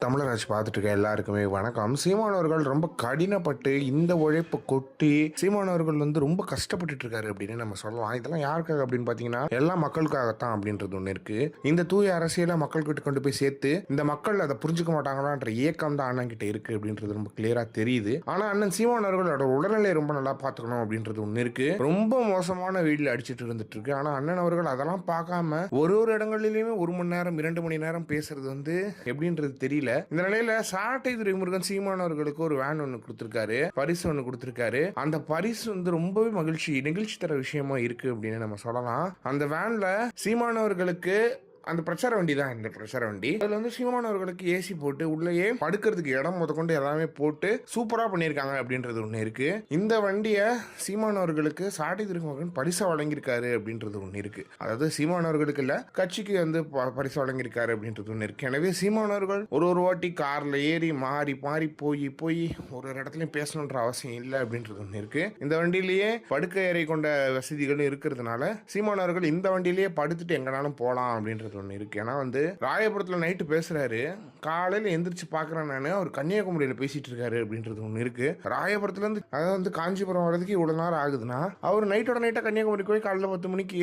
தமிழராஜ் பார்த்துட்டு இருக்க எல்லாருக்குமே வணக்கம். சீமானவர்கள் ரொம்ப கடினப்பட்டு இந்த உழைப்பை கொட்டி சீமானவர்கள் ரொம்ப கஷ்டப்பட்டுட்டு இருக்காரு அப்படின்னு நம்ம சொல்லலாம். இதெல்லாம் யாருக்காக அப்படின்னு பார்த்தீங்கன்னா எல்லாம் மக்களுக்காகத்தான் அப்படின்றது ஒன்று இருக்கு. இந்த தூய அரசியலை மக்கள்கிட்ட கொண்டு போய் சேர்த்து இந்த மக்கள் அதை புரிஞ்சுக்க மாட்டாங்களான்ற இயக்கம் தான் அண்ணன் கிட்ட இருக்கு அப்படின்றது ரொம்ப கிளியரா தெரியுது. ஆனா அண்ணன் சீமானவர்களோட உடல்நிலை ரொம்ப நல்லா பார்த்துக்கணும் அப்படின்றது ஒன்று இருக்கு. ரொம்ப மோசமான வீட்டில் அடிச்சுட்டு இருந்துட்டு இருக்கு. ஆனா அண்ணன் அவர்கள் அதெல்லாம் பார்க்காம ஒரு இடங்களிலுமே 1 மணி நேரம் 2 மணி நேரம் பேசுறது எப்படின்றது தெரியல. இந்த நிலையில சாட்டை துரைமுருகன் சீமானவர்களுக்கு ஒரு வேன் ஒன்று கொடுத்திருக்காரு, பரிசு ஒன்று கொடுத்திருக்காரு. அந்த பரிசு ரொம்பவே நிகழ்ச்சி தர விஷயமா இருக்கு அப்படின்னு நம்ம சொல்லலாம். அந்த வேன்ல சீமானவர்களுக்கு அந்த பிரச்சார வண்டி தான் இந்த பிரச்சார வண்டி. அதுல சீமானவர்களுக்கு ஏசி போட்டு உள்ளேயே படுக்கிறதுக்கு இடம் முதற்கொண்டு எல்லாமே போட்டு சூப்பரா பண்ணியிருக்காங்க அப்படின்றது ஒண்ணு இருக்கு. இந்த வண்டியை சீமானவர்களுக்கு சாட்டை துரைமுருகன் பரிசா வழங்கியிருக்காரு அப்படின்றது ஒண்ணு இருக்கு. அதாவது சீமானவர்களுக்கு இல்ல, கட்சிக்கு பரிசு வழங்கியிருக்காரு அப்படின்றது ஒண்ணு இருக்கு. எனவே சீமானவர்கள் ஒரு வாட்டி கார்ல ஏறி மாறி மாறி போய் ஒரு இடத்துலயும் பேசணுன்ற அவசியம் இல்லை அப்படின்றது ஒண்ணு இருக்கு. இந்த வண்டியிலேயே படுக்கை அறை கொண்ட வசதிகளும் இருக்கிறதுனால சீமானவர்கள் இந்த வண்டியிலேயே படுத்துட்டு எங்கனாலும் போலாம் அப்படின்றது ஒன்று இருக்கு. ஏன்னா ராயபுரத்தில் நைட்டு பேசுறாரு, காலையில் எந்திரிச்சு பார்க்குறேன் நான், அவர் கன்னியாகுமரியில் பேசிட்டு இருக்காரு அப்படின்றது ஒன்று இருக்கு. ராயபுரத்துலேருந்து அதாவது காஞ்சிபுரம் வர்றதுக்கு இவ்வளோ நேரம் ஆகுதுன்னா அவர் நைட்டோட நைட்டாக கன்னியாகுமரி போய் காலையில் 10 மணிக்கு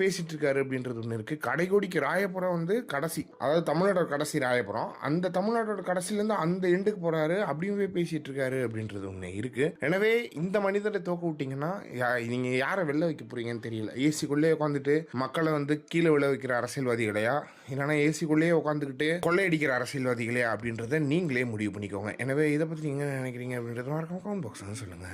பேசிட்டு இருக்காரு அப்படின்றது ஒன்று இருக்கு. கடைகோடிக்கு ராயபுரம் கடைசி, அதாவது தமிழ்நாட்டோட கடைசி ராயபுரம், அந்த தமிழ்நாட்டோட கடைசியிலேருந்து அந்த எண்டுக்கு போறாரு, அப்படியும் போய் பேசிட்டு இருக்காரு அப்படின்றது ஒன்று இருக்கு. எனவே இந்த மனிதரை தோக்க விட்டீங்கன்னா நீங்க யாரை வெளில வைக்க போறீங்கன்னு தெரியல. ஏசிக்குள்ளே உட்காந்துட்டு மக்களை கீழே விழ வைக்கிற அரசியல்வாதிகளையா, இல்லைன்னா ஏசிக்குள்ளேயே உட்காந்துக்கிட்டு கொள்ளையடிக்கிற அரசியல்வாதிகளையா அப்படின்றத நீங்களே முடிவு பண்ணிக்கோங்க. எனவே இதை பற்றி நீங்கள் நினைக்கிறீங்க அப்படின்றத மறக்காம கமெண்ட் பாக்ஸ்ல சொல்லுங்க.